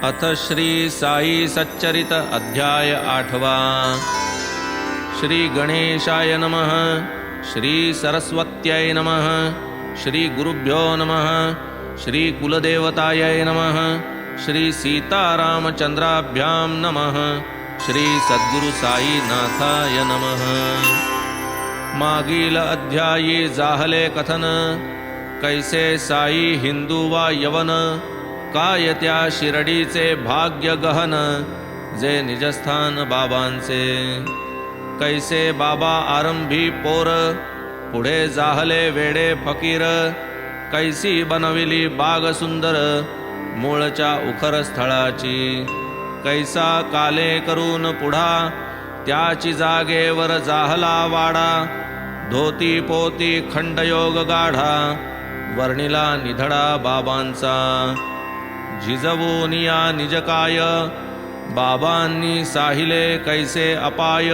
अथ श्री साई सच्चरित अध्याय 8वा। श्री गणेशाय नमः। श्री सरस्वत्यै नमः। श्री गुरुभ्यो नमः। श्री कुलदेवतायै नमः। श्री सीतारामचंद्राभ्यां नमः। श्री सद्गुरु साईनाथाय नमः। मागील अध्यायी जाहले कथन, कैसे साई हिंदू वा यवन, काय त्या शिरडीचे भाग्य गहन, जे निजस्थान बाबांचे। कैसे बाबा आरंभी पोर, पुढे जाहले वेडे फकीर, कैसी बनविली बाग सुंदर, मूळच्या उखर स्थळाची। कैसा काले करून पुढा, त्याची जागेवर जाहला वाडा। धोती पोती खंडयोग गाढा, वर्णिला निधडा बाबांचा। झिजवूनिया निजकाय, बाबांनी साहिले कैसे अपाय।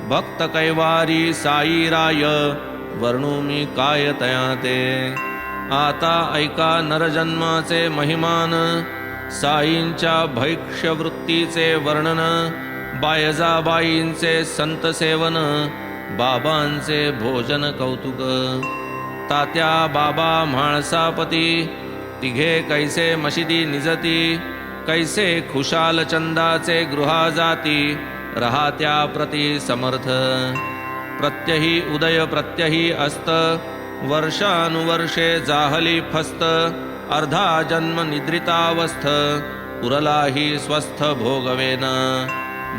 भक्त कैवारी साईराय, वर्णू मी काय तया ते। आता ऐका नरजन्माचे महिमान, साईंच्या भैक्ष्यवृत्तीचे वर्णन। बायजाबाईंचे संत सेवन, बाबांचे भोजन कौतुक। तात्या बाबा म्हाळसापती, तिघे कैसे मशिदी निजती। कैसे खुशाल चंदाचे गृहा जाती, रहात्या प्रति समर्थ। प्रत्यही उदय प्रत्यही अस्त, वर्षानुवर्षे जाहली फस्त। अर्धा जन्म निद्रितावस्थ, उरलाही स्वस्थ भोगवेन।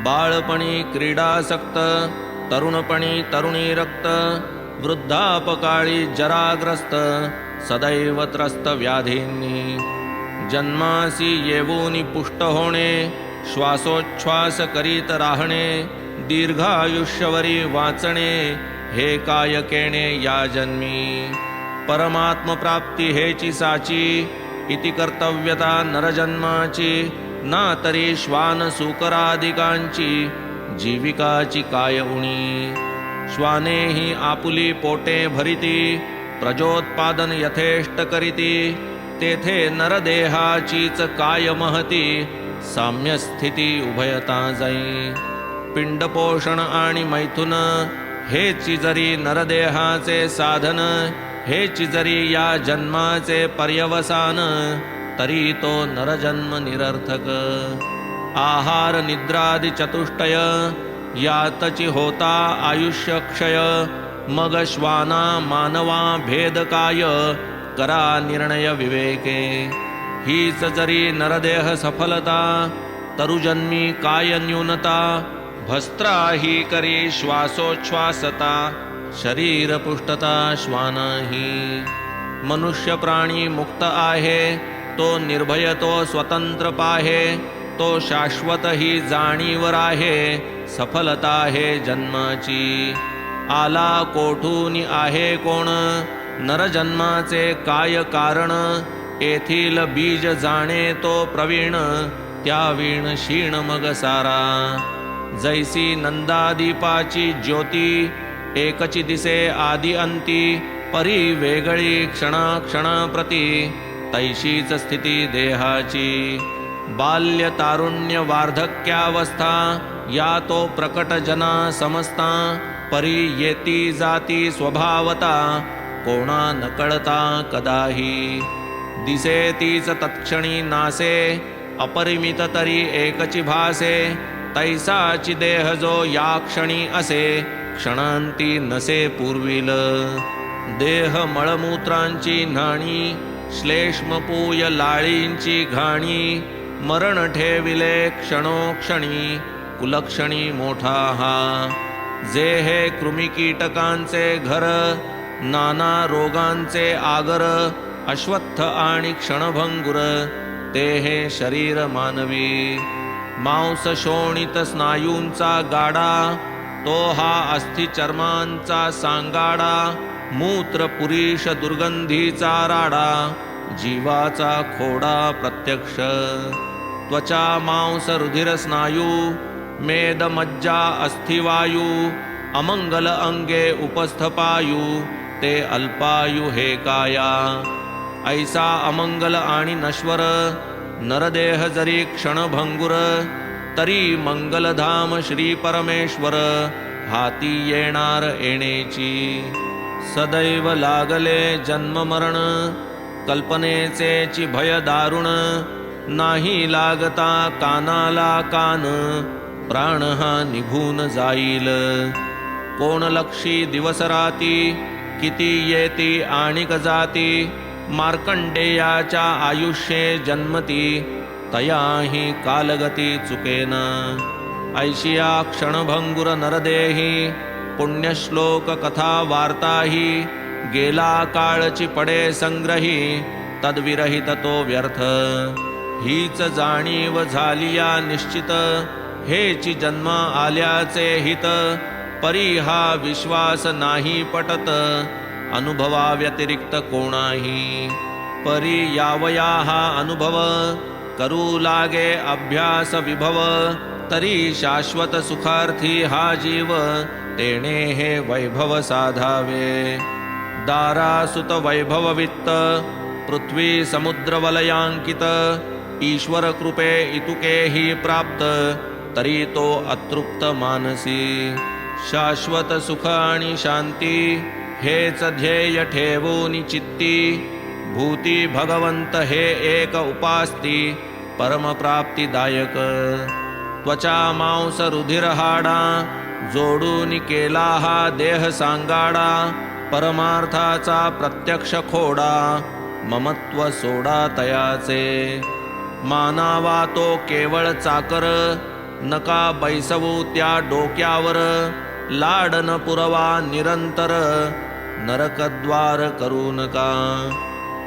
बाळपणी क्रीडासक्त, तरुणपणी तरुणी रक्त। वृद्धापकाळी जराग्रस्त, सदैव त्रस्त व्याधींनी। जन्मासी येवूनी पुष्ट होणे, श्वासोच्छ्वास करीत राहणे। दीर्घायुष्यवरी वाचणे, हे काय केणे या जन्मी। परमात्मप्राप्ती हेची साची, इति कर्तव्यता नरजन्माची। ना तरी श्वान सूकरादिकांची, जीविकाची काय उणी। श्वानेही आपुली पोटे भरिती, प्रजोत्पादन यथेष्ट करीती। तेथे नरदेहाचीच काय महती, साम्यस्थिती उभयता जाई। पिंडपोषण आणि मैथुन, हेची जरी नरदेहाचे साधन। हेची जरी या जन्माचे पर्यवसान, तरी तो नरजन्म निरर्थक। आहार निद्रादि चतुष्टय, यातची होता आयुष्य क्षय। मग श्वाना मानवा भेद काय, करा निर्णय विवेके। हीच जरी नरदेह सफलता, तरुजन्मी काय न्यूनता। भस्त्रा ही करी श्वासोच्छ्वासता, शरीर पुष्टता श्वानाही। मनुष्य प्राणी मुक्त आहे, तो निर्भय तो स्वतंत्र पाहे। तो शाश्वत ही जाणीवर आहे, सफलता आहे जन्माची। आला कोठून आहे कोण, नरजन्माचे काय कारण। येथील बीज जाणे तो प्रवीण, त्या वीण क्षीण मग सारा। जैसी नंदादीपाची ज्योती, एकची दिसे आदि अंती। परी वेगळी क्षणाक्षणाप्रती, तैशीच स्थिती देहाची। बाल्य तारुण्य वार्धक्यावस्था, या तो प्रकट जना समजता। परी येती जाती स्वभावता, कोणा न कळता कदाही। दिसे तीच तत्क्षणी नासे, अपरिमित तरी एकची भासे। तैसाची देह जो या क्षणी असे, क्षणांती नसे पूर्वील। देह मळमूत्रांची न्हाणी, श्लेष्मपूय लाळींची घाणी। मरण ठेविले क्षणोक्षणी, कुलक्षणी मोठा हा। जे हे कृमिकीटकांचे घर, नाना रोगांचे आगर। अश्वत्थ आणि क्षणभंगुर, ते हे शरीर मानवी। मांस शोणित स्नायूंचा गाडा, तो हा अस्थि चर्मांचा सांगाडा। मूत्र पुरीश दुर्गंधीचा राडा, जीवाचा खोडा प्रत्यक्ष। त्वचा मांस रुधिर स्नायू, मेद मज्जा अस्थिवायू। अमंगल अंगे उपस्थपायू, ते अल्पायू हे काया। ऐसा अमंगल आणि नश्वर, नरदेह जरी क्षणभंगुर तरी मंगलधाम श्री परमेश्वर हाती येणार येणेची सदैव लागले जन्म मरण कल्पनेचे भय दारुण नाही लागता कानाला कान प्राण हा निघून जाईल कोण लक्षी दिवस राती किती येती आणिक जाती मार्कंडेयाच्या आयुष्ये जन्मती तयाही कालगती चुकेना ऐशिया क्षणभंगुर नरदेही पुण्यश्लोक कथा वार्ताही गेला काळची पडे संग्रही तद्विरहित तो व्यर्थ हीच जाणीव झालिया निश्चित हेची जन्म आल्याचे हित परी हा विश्वास नाही पटत अनुभवा व्यतिरिक्त कोणाही परी यावया हा अनुभव करू लागे अभ्यास विभव तरी शाश्वत सुखार्थी हा जीव तेणे हे वैभव साधावे दारासुत वैभव वित्त पृथ्वी समुद्र वलयांकित ईश्वर कृपे इतुकेही प्राप्त तरी तो अतृप्त मानसी शाश्वत सुख आणि शांती हेच ध्येय ठेवून चित्ती भूती भगवंत हे एक उपास्ती परमप्राप्तिदायक त्वचा मांस रुधिर हाडा जोडून केला हा देह सांगाडा परमार्थाचा प्रत्यक्ष खोडा ममत्व सोडा तयाचे मानावा तो केवळ चाकर नका बैसवू त्या डोक्यावर लाडन पुरवा निरंतर नरकद्वार करू नका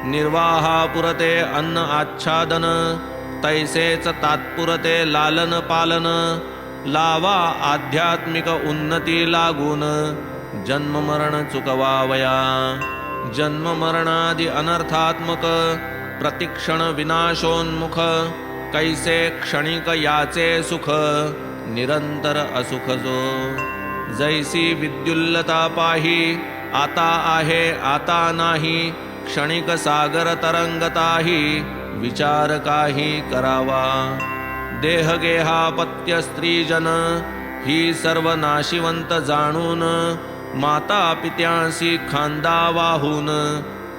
निर्वाहा पुरते अन्न आच्छादन तैसेच तात्पुरते लालन पालन लावा आध्यात्मिक उन्नती लागून जन्म मरण चुकवावया जन्म मरणादि अनर्थात्मक प्रतिक्षण विनाशोन्मुख कैसे क्षणिक याचे सुख निरंतर असुख जो जैसी विद्युल्लता पाही आता आहे आता नाही क्षणिक सागर तरंगताही विचार काही करावा देह गेहापत्य स्त्रीजन ही सर्व नाशिवंत जाणून माता पित्यांसी खांदा वाहून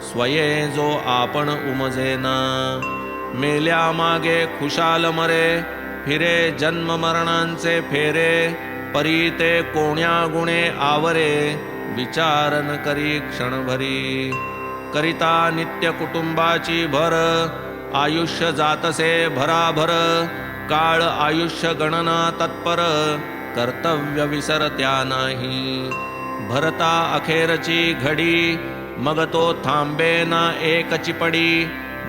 स्वये जो आपण उमजेना मेल्या मागे खुशाल मरे फिरे जन्म मरणांचे फेरे परी ते कोण्या गुणे आवरे विचारन करी क्षणभरी करिता नित्य कुटुंबाची भर आयुष्य जातसे भराभर काळ आयुष्य गणना तत्पर कर्तव्य विसरत्या नाही भरता अखेरची घडी मग तो थांबे ना एकची पडी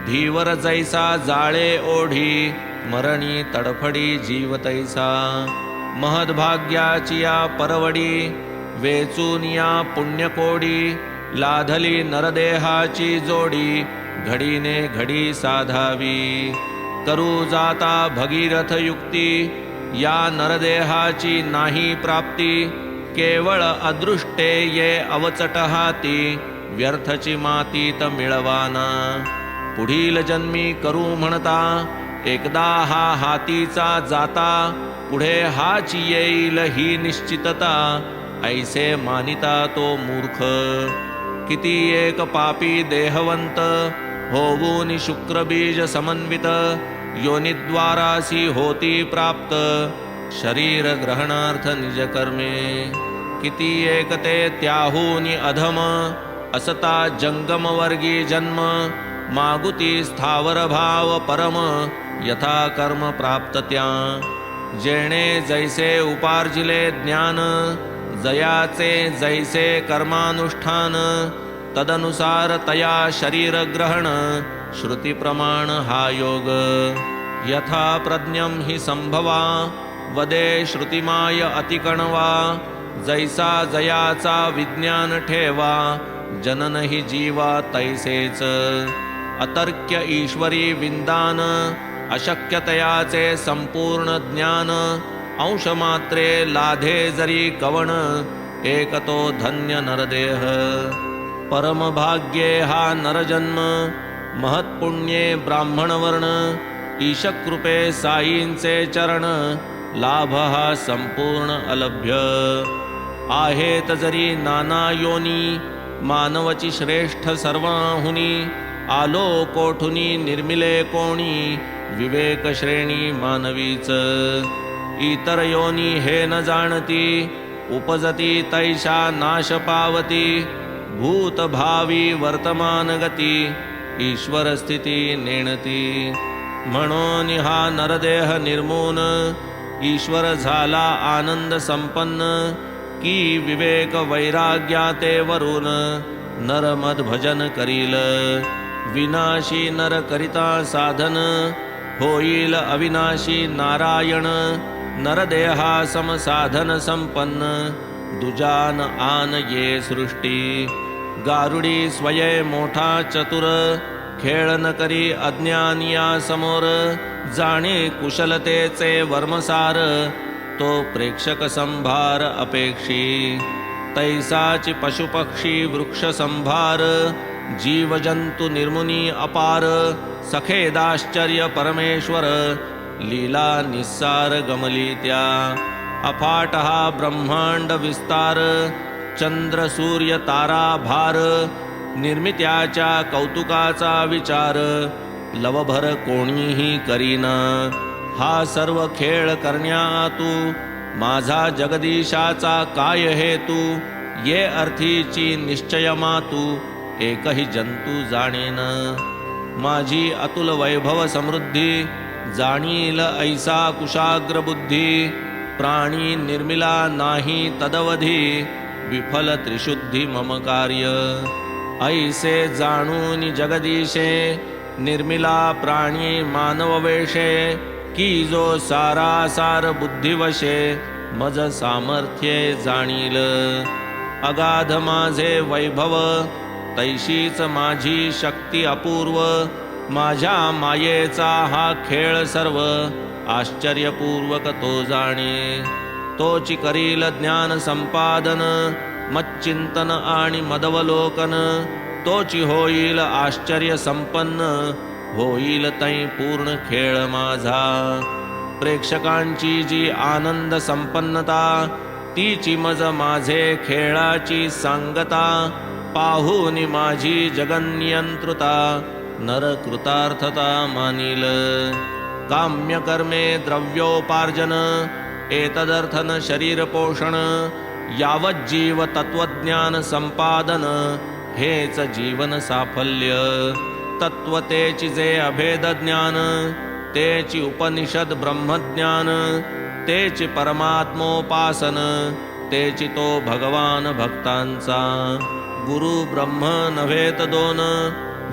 धीवर जैसा जाळे ओढी मरणी तडफडी जीव तैसा महद्भाग्याची या परवडी वेचून या पुण्यकोडी लाधली नरदेहाची जोडी घडीने घडी साधावी करू जाता भगीरथ युक्ती या नरदेहाची नाही प्राप्ती केवळ अदृष्टे ये अवचट हाती व्यर्थची मातीत मिळवाना पुढील जन्मी करू म्हणता एकदा हा हातीचा जाता पुढे हाच येईल ही निश्चितता ऐसे मानिता तो मूर्ख किती एक पापी देहवंत होऊन शुक्रबीज समन्वित योनिद्वारासी होती प्राप्त शरीर ग्रहणार्थ निज कर्मे किती एक ते त्याहूनी अधम असता जंगम वर्गी जन्म मागुती स्थावर भाव परम यथा कर्म प्राप्त त्या जेणे जैसे उपार्जिले ज्ञान जयाचे जैसे कर्मानुष्ठान तदनुसार तया शरीर ग्रहण श्रुती प्रमाण हा योग यथा प्रज्ञम हि संभवा वदे श्रुतिमाय अतिकणवा जैसा जयाचा विज्ञान ठेवा जनन हि जीवा तैसेच अतर्क्य ईश्वरी विंदान अशक्यतयाचे संपूर्ण ज्ञान अंशमात्रे लाधे जरी कवण एकतो धन्य नरदेह परमभाग्ये हा नरजन्म महत्पुण्ये ब्राह्मणवर्ण ईशकृपे साईंचे चरण लाभ हा संपूर्ण अलभ्य आहेत जरी नाना योनी मानवची श्रेष्ठ सर्वाहुनी आलो कोठुनी निर्मिले कोणी विवेक श्रेणी मानवीच इतर योनी हे न जाणती उपजती तैशा नाश पावती भूत भावी वर्तमान गती ईश्वर स्थिती नेणती म्हणून हा नरदेह निर्मून ईश्वर झाला आनंद संपन्न की विवेक वैराग्याते वरून नरमद भजन करील विनाशी नर करिता साधन होईल अविनाशी नारायण नरदेहा समसाधन संपन्न दुजान आन ये सृष्टी गारुडी स्वये मोठा चतुर खेळ न करी अज्ञानिया समोर जाणे कुशलतेचे वर्मसार तो प्रेक्षक संभार अपेक्षी तैसाची पशुपक्षी वृक्ष संभार जीव जंतु निर्मुनी अपार सखेदाश्चर्य परमेश्वर लीला निस्सार गमली त्या अफाट हा ब्रह्मांड विस्तार चंद्र सूर्य तारा भार निर्मित्याच्या कौतुकाचा विचार लवभर कोणीही करीना हा सर्व खेळ करण्या तू माझा जगदीशाचा काय हेतू ये अर्थीची निश्चय मातू एकही जंतू जाणेन माझी अतुल वैभव समृद्धी जाणील ऐसा कुशाग्र बुद्धी प्राणी निर्मिला नाही तदवधी विफल त्रिशुद्धी मम कार्य ऐसे जाणून जगदीशे निर्मिला प्राणी मानव वेशे की जो सारासार बुद्धिवशे मज सामर्थ्ये जाणील अगाध माझे वैभव तैशीच माझी शक्ती अपूर्व माझ्या मायेचा हा खेळ सर्व आश्चर्यपूर्वक तो जाणे तोची करील ज्ञान संपादन मच्चिंतन आणि मदवलोकन तोची होईल आश्चर्य संपन्न होईल तै पूर्ण खेळ माझा प्रेक्षकांची जी आनंद संपन्नता तीची मज माझे खेळाची सांगता पाहून माझी जगन्यंत्रुता नर कृतार्थता मानील काम्य कर्मे द्रव्योपार्जन एतदर्थन शरीर पोषण यावत जीव तत्वज्ञान संपादन हेच जीवन साफल्य तत्वतेची जे अभेद ज्ञान तेची उपनिषद ब्रह्मज्ञान तेची परमात्मोपासन तेची तो भगवान भक्तांचा गुरु ब्रह्म नव्हेत दोन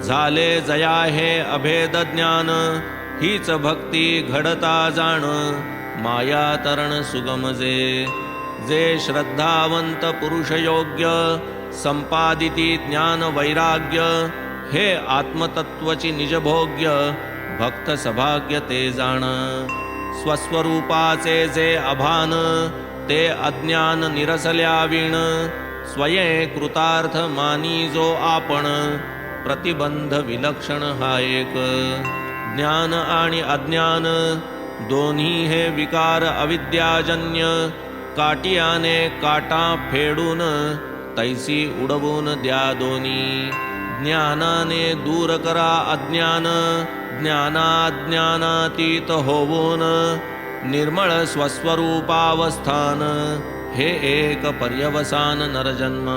झाले जया हे अभेद ज्ञान हीच भक्ती घडता जाण माया तरण सुगम जे श्रद्धावंत पुरुष योग्य संपादिती ज्ञान वैराग्य हे आत्मतत्वची निजभोग्य भक्त सभाग्य ते जाण स्वस्वरूपाचे जे अभान ते अज्ञान निरसल्या विण स्वये कृतार्थ मानी जो आपण प्रतिबंध विलक्षण हा एक ज्ञान आणि अज्ञान दोन्ही हे विकार अविद्याजन्य काटियाने काटा फेडून तैसी उडवून द्या दोन्ही ज्ञानाने दूर करा अज्ञान ज्ञानाज्ञानातीत होऊन निर्मळ स्वस्वरूपावस्थान हे एक पर्यवसान नरजन्म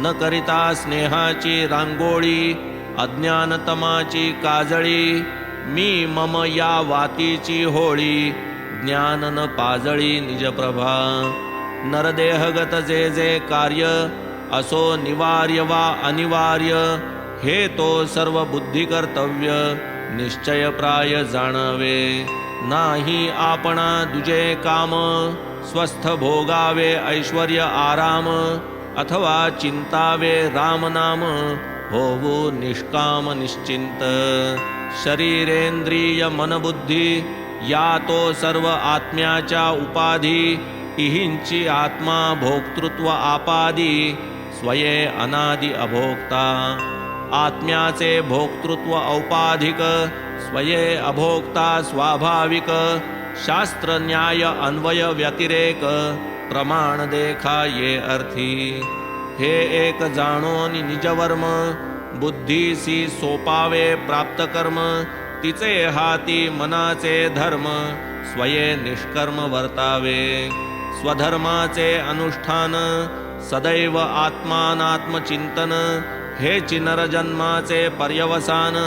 न करिता स्नेहाची रांगोळी अज्ञानतमाची काजळी मी मम या वातीची होळी ज्ञान न पाजळी निजप्रभा नरदेहगत जे कार्य असो निवार्य वा अनिवार्य हे तो सर्व बुद्धी कर्तव्य निश्चय प्राय जाणावे नाही आपणा दुजे काम स्वस्थ भोगावे ऐश्वर्य आराम अथवा चिंतावे राम नाम होवो निष्काम निश्चिंत शरीरेंद्रिय मनबुद्धी या तो सर्व आत्म्याच्या उपाधी इहिंची आत्मा भोक्तृत्व आपादी स्वये अनादि अभोक्ता आत्म्याचे भोक्तृत्व औपाधिक स्वये अभोक्ता स्वाभाविक शास्त्र न्याय अन्वय व्यतिरेक प्रमाण देखा ये अर्थी हे एक जाणोनी निजवर्म बुद्धीसी सोपावे प्राप्त कर्म तिचे हाती मनाचे धर्म स्वये निष्कर्म वर्तावे स्वधर्माचे अनुष्ठान सदैव आत्मानात्मचिंतन हे नरजन्माचे पर्यवसान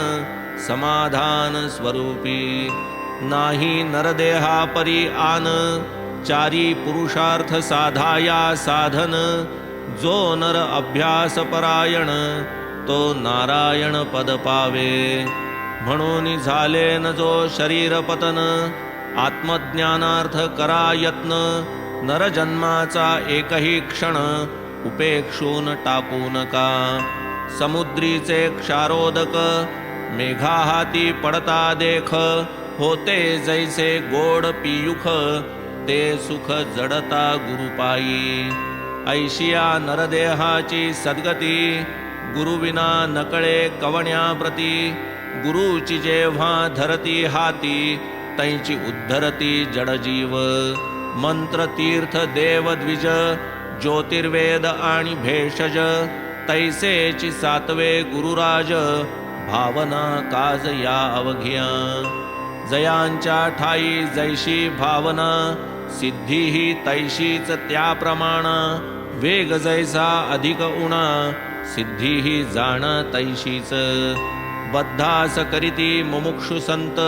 समाधान स्वरूपी नाही नरदेहा परी आन चारी पुरुषार्थ साधाया साधन जो नर अभ्यास परायण तो नारायण पद पावे म्हणून झाले न जो शरीर पतन आत्मज्ञानार्थ करा यत्न नरजन्माचा एकही क्षण उपेक्षून टाकू नका समुद्रीचे क्षारोदक मेघा हाती पडता देख होते जैसे गोड पियुख ते सुख जडता गुरुपायी ऐशिया नरदेहाची सद्गती गुरुविना नकळे कवण्याप्रती गुरुची जेव्हा धरती हाती तैची उद्धरती जडजीव मंत्र तीर्थ देव द्विज ज्योतिर्वेद आणि भेषज तैसेची सातवे गुरुराज भावना काज या अवघिया जयांच्या ठाई जैशी भावना सिद्धी ही तैशीच त्याप्रमाण वेग जैसा अधिक उणा सिद्धी ही जाण तैशीच बद्धास करीती मुमुक्षु संत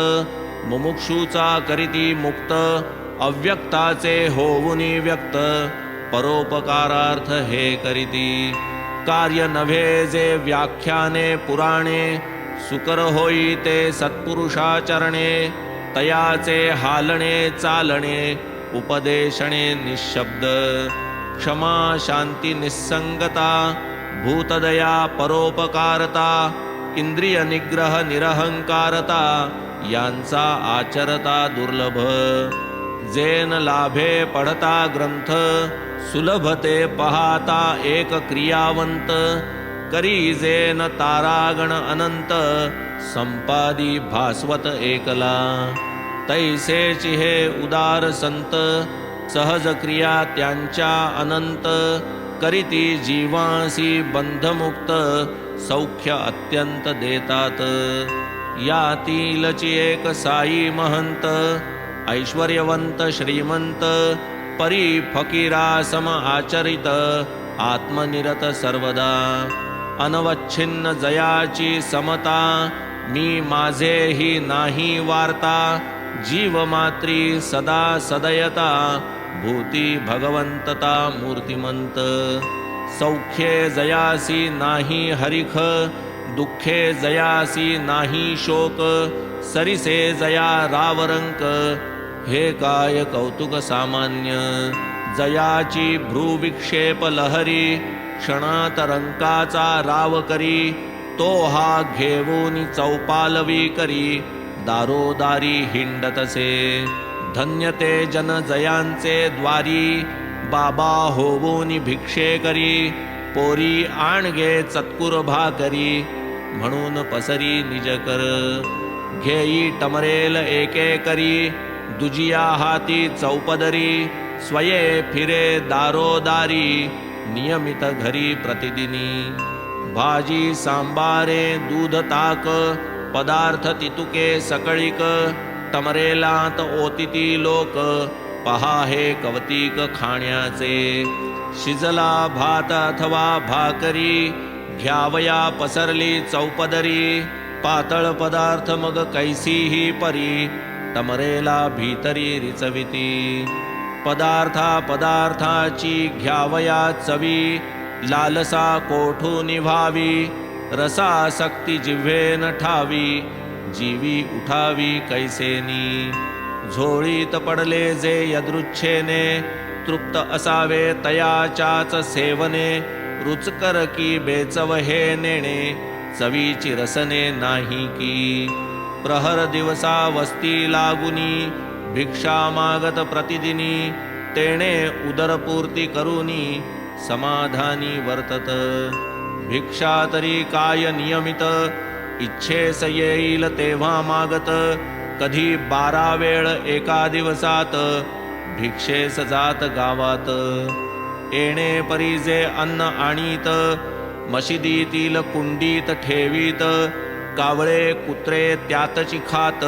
मुमुक्षुचा करीती मुक्त अव्यक्ताचे होऊनी व्यक्त परोपकारार्थ हे करीती कार्य नव्हे जे व्याख्याने पुराणे सुकर होई ते सत्पुरुषाचरणे तयाचे हालणे चालणे उपदेशणे निशब्द क्षमा शांती निस्संगता भूतदया परोपकारता इंद्रिय निग्रह निरहंकारता यांचा आचरता दुर्लभ जेन लाभे पढता ग्रंथ सुलभते पहाता एक क्रियावंत करी जेन तारागण अनंत संपादी भास्वत एकला तैसेची हे उदार संत सहज क्रिया त्यांच्या अनंत करीती जीवासी बंधमुक्त सौख्य अत्यंत देतात यातीलची एक साई महंत ऐश्वर्यवंत श्रीमंत परी फकीरा सम आचरित आत्मनिरत सर्वदा अनवच्छिन्न जयाची समता मी माझे ही नाही वार्ता जीव मात्री सदा सदयता भूती भगवंतता मूर्तिमंत सौख्ये जयासी नाही हरिख दुःखे जयासी नाही शोक सरिसे जया रावरंक हे काय कौतुक सामान्य जयाची भ्रूविक्षेप लहरी क्षणात रंकाचा राव करी तो हा घेऊन चौपालवी करी दारोदारी हिंडतसे धन्य ते जन जयांचे द्वारी बाबा होऊन भिक्षे करी पोरी आणगे चतकुर भाकरी म्हणून पसरी निजकर घेई टमरेल एके करी दुजिया हाती चौपदरी स्वये फिरे दारोदारी नियमित घरी प्रतिदिनी भाजी सांबारे दूध ताक पदार्थ तितुके सकळीक टमरेलात ओतिती लोक पहा हे कवतिक खाण्याचे शिजला भात अथवा भाकरी घ्यावया पसरली चौपदरी पातळ पदार्थ मग कैसीही परी टमरेला भीतरी रिचविती पदार्थाची घ्यावया चवी लालसा कोठू निभावी रसासक्ती जिव्हेन ठावी जीवी उठावी कैसेनी झोळीत पडले जे यदृच्छेने तृप्त असावे तयाच्याच सेवने रुचकर की बेचव हे नेणे चवीची रसने नाही की प्रहर दिवसा वस्ती लागुनी भिक्षा मागत प्रतिदिनी तेणे उदरपूर्ती करुनी समाधानी वर्तत भिक्षा तरी काय नियमित इच्छेस येईल तेव्हा मागत, कधी 12 वेळ एका दिवसात, भिक्षेस जात गावात. येणे परी जे अन्न आणीत, मशिदीतील कुंडीत ठेवीत, कावळे कुत्रे त्यातची खात,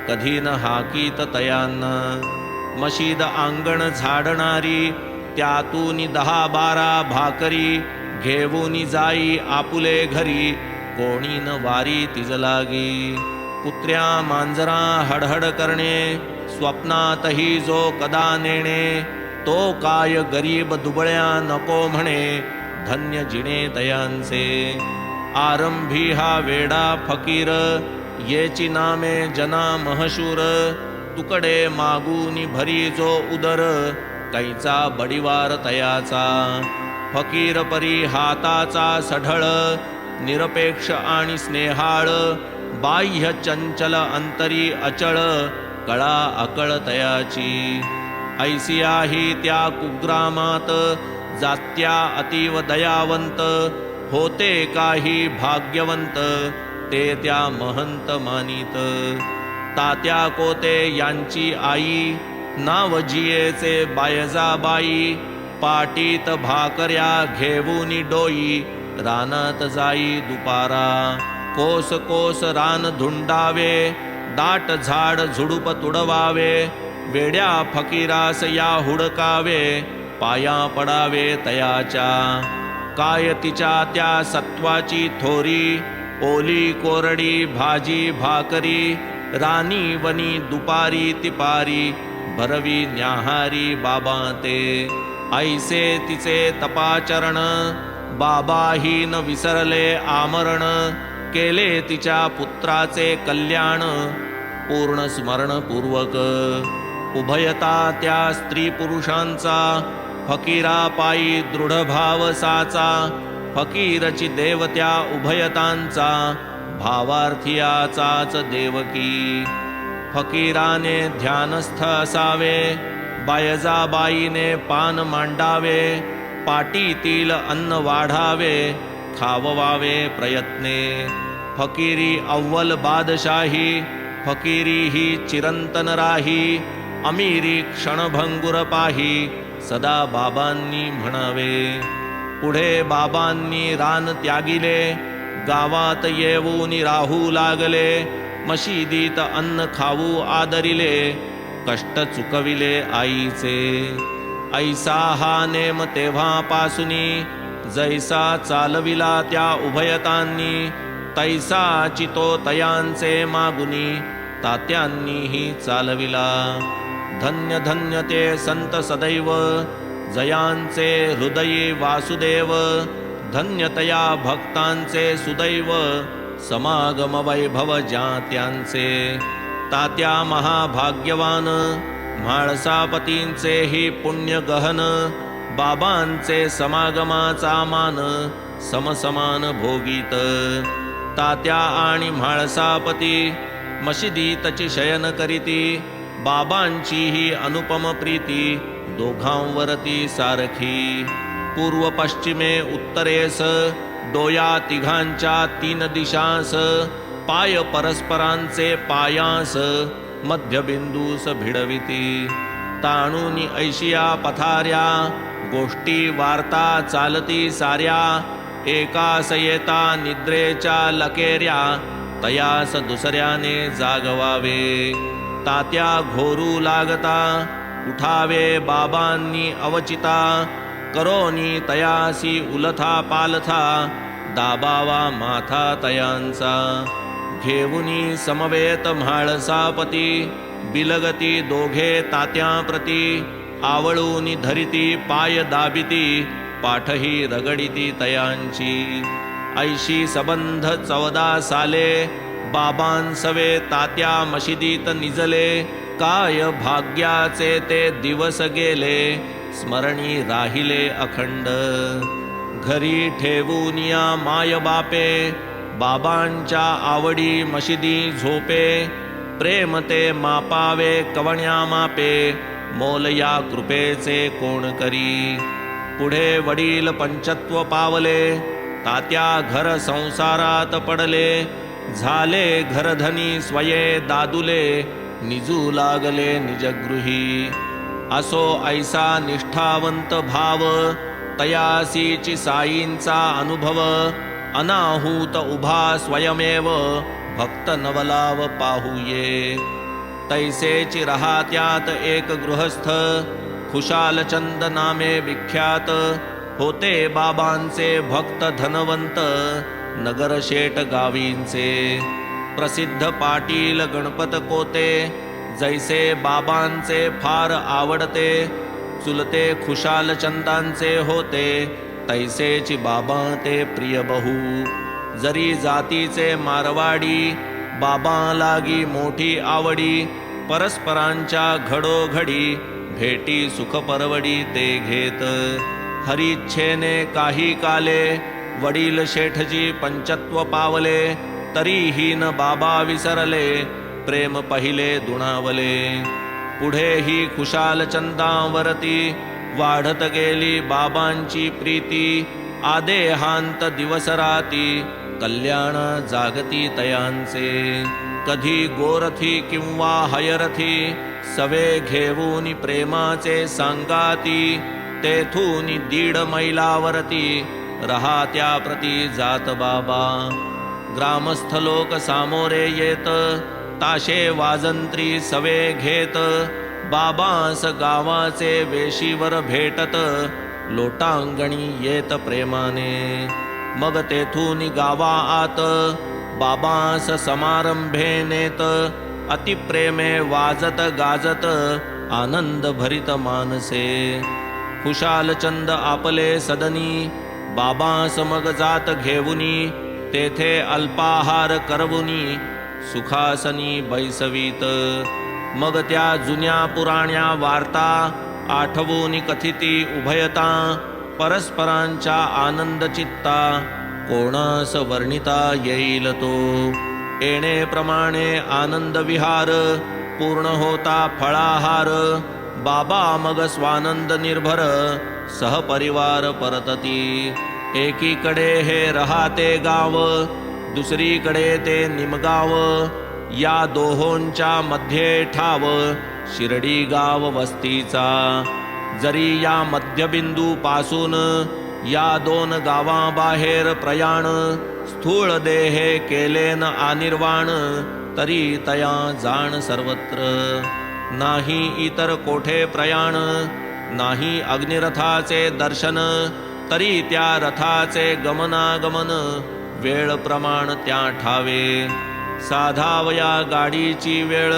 कधी न हाकीत तयान्न. मशीद अंगण झाडणारी, त्यातून 10-12 भाकरी, घेऊन जाई आपुले घरी, कोणी न वारी तिज लागी. कुत्र्या मांजरा हडहड करणे, स्वप्नातही जो कदा नेणे, तो काय गरीब दुबळ्या नको म्हणे, धन्य जिणे तयांचे. आरंभी हा वेडा फकीर, येची नामे जना महशूर, तुकडे मागून भरी जो उदर, कैचा बडिवार तयाचा. फकीर परी हाताचा सढळ, निरपेक्ष आणि स्नेहाळ, बाह्य चंचल अंतरी अचळ, कळा अकळ तयाची. ऐसियाही त्या कुग्रामात, जात्या अतीव दयावंत, होते काही भाग्यवंत, ते त्या महंत मानित. तात्या कोते यांची आई, नाव जियेचे बायजाबाई, पाटीत भाकऱ्या घेऊन डोई, रानात जाई दुपारा. कोस कोस रान धुंडावे, दाट झाड झुडूप तुडवावे, वेड्या फकीरास या हुडकावे, पाया पडावे तयाच्या. काय तिच्या त्या सत्वाची थोरी, ओली कोरडी भाजी भाकरी, रानी वनी दुपारी तिपारी, भरवी न्याहारी बाबा ते. ऐसे तिचे तपाचरण, बाबाही न विसरले आमरण, केले तिच्या पुत्राचे कल्याण, पूर्ण स्मरण पूर्वक. उभयता त्या स्त्री पुरुषांचा, फकीरा पायी दृढ भाव साचा, फकीरची देवत्या उभयतांचा, भावार्थियाचाच देवकी. फकीराने ध्यानस्थ असावे, बायजाबाईने पान मांडावे, पाटीतील अन्न वाढावे, खाववावे प्रयत्ने. फकीरी अव्वल बादशाही, फकीरी ही चिरंतन राही, अमीरी क्षणभंगुर पाही, सदा बाबांनी म्हणावे. पुढे बाबांनी रान त्यागिले, गावात येऊन राहू लागले, मशिदीत अन्न खाऊ आदरिले, कष्ट चुकविले आईचे. ऐसा हा नेम तेव्हापासुनी, जैसा चालविला त्या उभयतांनी, तैसा चितो तयांचे मागुनी, तात्यांनीही चालविला. धन्य धन्य ते संत सदैव, जयांचे हृदयी वासुदेव, धन्यतया भक्तांचे सुदैव, समागम वैभव ज्ञात्यांचे. तात्या महाभाग्यवान, म्हाळसापतींचेही पुण्य गहन, बाबांचे समागमाचा मान, समसमान भोगीत. तात्या आणि म्हाळसापती मशिदीतची शयन करीती, बाबांची ही अनुपम प्रीती, दोघांवरती सारखी. पूर्व पश्चिमे उत्तरेस, डोया तिघांच्या 3 दिशांस, पाय परस्परांचे पायांस, मध्यबिंदूस भिडविती. ताणूनी ऐशिया पथाऱ्या, गोष्टी वार्ता चालती साऱ्या, एकास येता निद्रेच्या लकेऱ्या, तयास दुसऱ्याने जागवावे. तात्या घोरू लागता, उठावे बाबांनी अवचिता, करोनी तयासी उलथा पालथा, दाबावा माथा तयांचा. घेऊनी समवेत म्हाळसापती, बिलगती दोघे तात्याप्रती, आवळूनी धरिती पाय दाबिती, पाठही रगडिती तयांची. ऐशी सबंध 14 साले, बाबांसवे तात्या मशिदीत निजले, काय भाग्याचे ते दिवस गेले, स्मरणी राहिले अखंड. घरी ठेवून या माय बापे, बाबांच्या आवडी मशिदी झोपे, प्रेम ते मापावे कवण्या मापे, मोल या कृपेचे कोण करी. पुढे वडील पंचत्व पावले, तात्या घर संसारात पडले, झाले घरधनी स्वये दादुले, निजू लागले निजगृही. असो ऐसा निष्ठावंत भाव, तयासीची साईंचा अनुभव. अनाहूत उभा स्वयमेव, भक्त नवलाव पाहूये. तैसेची रहात्यात एक गृहस्थ, खुशालचंद नामे विख्यात. होते बाबांचे भक्त धनवंत, नगर शेट गावींचे. प्रसिद्ध पाटील गणपत कोते, जैसे बाबांचे फार आवडते. चुलते खुशालचंदांचे होते, तैसेची बाबा ते प्रिय बहु. जरी जातीचे मारवाडी, बाबा लागी मोठी आवडी. परस्परांच्या घडोघडी, भेटी सुख परवडी ते घेत. हरिच्छेने काही काले, वडील शेठजी पंचत्व पावले. तरीही न बाबा विसरले, प्रेम पहिले दुणावले. पुढेही खुशालचंदावरती, वाढत गेली बाबांची प्रीती. आदेहांत दिवस राती, कल्याण जागती तयांचे. कधी गोरथी किंवा हयरथी, सवे घेऊन प्रेमाचे सांगाती. तेथून 1.5 मैलावरती, रहात्या प्रती जात बाबा. ग्रामस्थ लोक सामोरे येत, ताशे वाजंत्री सवे घेत. बाबांस गावाचे वेशीवर भेटत, लोटांगणी येत प्रेमाने. मग तेथून गावा आत, बाबांस समारंभे नेत. अतिप्रेमे वाजत गाजत, आनंद भरित मानसे. खुशालचंद आपले सदनी, बाबांस मग जात घेऊनी. तेथे अल्पाहार करवुनी, सुखासनी बैसवीत. मग त्या जुन्या पुराण्या वार्ता, आठवून कथिती उभयता. परस्परांच्या आनंद चित्ता, कोणास वर्णिता येईल तो. येणेप्रमाणे आनंद विहार, पूर्ण होता फळाहार. बाबा मग स्वानंद निर्भर, सहपरिवार परतती. एकीकडे हे रहाते गाव, दुसरीकडे ते निमगाव. या दोहोंच्या मध्ये ठाव, शिर्डी गाव वस्तीचा. जरी या मध्यबिंदू पासून, या 2 गावाबाहेर प्रयाण. स्थूळ देहे केलेन आनिर्वाण, तरी तया जाण सर्वत्र. नाही इतर कोठे प्रयाण, नाही अग्निरथाचे दर्शन. तरी त्या रथाचे गमनागमन, वेळ प्रमाण त्या ठावे. साधावया गाडीची वेळ,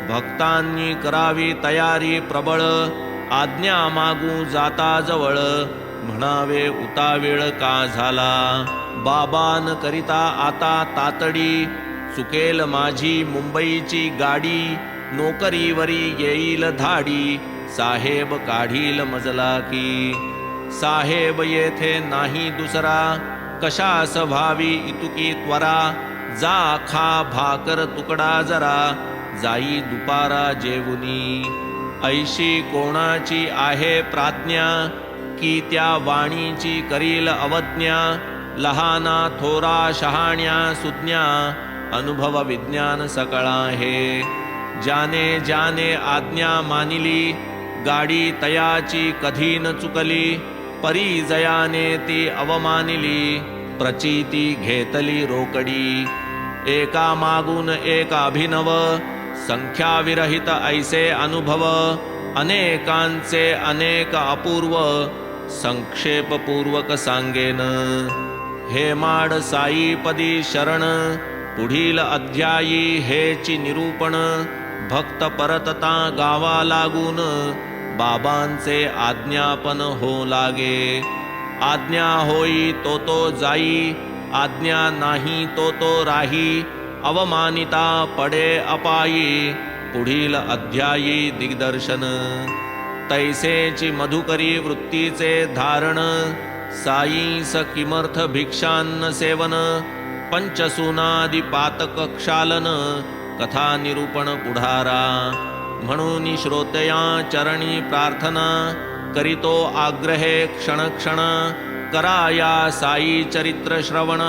भक्तांनी करावी तयारी प्रबळ. आज्ञा मागू जाता जवळ, म्हणावे उतावीळ का झाला. बाबान करिता आता तातडी, चुकेल माझी मुंबईची गाडी. नोकरीवरी येईल धाडी, साहेब काढील मजला की. साहेब येथे नाही दुसरा, कशास व्हावी इतुकी त्वरा. जा खा भाकर तुकडा जरा, जाई दुपारा जेवुनी. ऐशी कोणाची आहे प्राज्ञा, की त्या वाणीची करील अवज्ञा. लहाना थोरा शहाण्या सुज्ञा, अनुभव विज्ञान सकळा हे. ज्याने ज्याने आज्ञा मानिली, गाडी तयाची कधी न चुकली. परिजयाने ती अवमानिली, प्रचिती घेतली रोकडी. एका मागून एक अभिनव, संख्याविरहित ऐसे अनुभव. अनेकांचे अनेक अपूर्व, संक्षेपपूर्वक सांगेन. हे माड साईपदी शरण, पुढील अध्यायी हेची निरूपण. भक्त परतता गावा लागून, बाबांचे आज्ञापन हो लागे. आज्ञा होई तो जाई, आज्ञा नाही तो राही. अवमानिता पडे अपायी, पुढील अध्यायी दिग्दर्शन. तैसेची मधुकरी वृत्तीचे धारण, साईस किमर्थ भिक्षान्न सेवन. पंचसूनादि पातक क्षालन, कथा निरूपण पुढारा. म्हणून श्रोतया चरणी प्रार्थना, करीतो आग्रहे क्षण क्षण. कराया साई चरित्र श्रवण,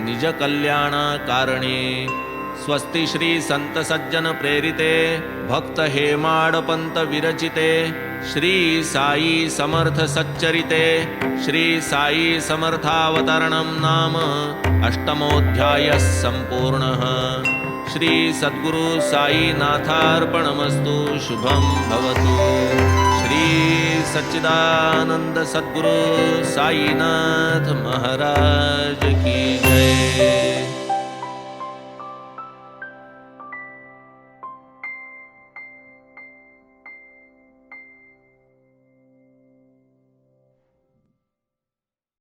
निज कल्याण कारणे। स्वस्ति श्री संत सज्जन प्रेरिते भक्त हेमाडपंत विरचिते श्री साई समर्थ सच्चरिते श्री साई समर्थावतरणं नाम अष्टमोऽध्यायः सम्पूर्णः। श्री सद्गुरु साईनाथार्पणमस्तु। शुभं भवतु। श्री सच्चिदानंद सद्गुरु साईनाथ महाराज की जय।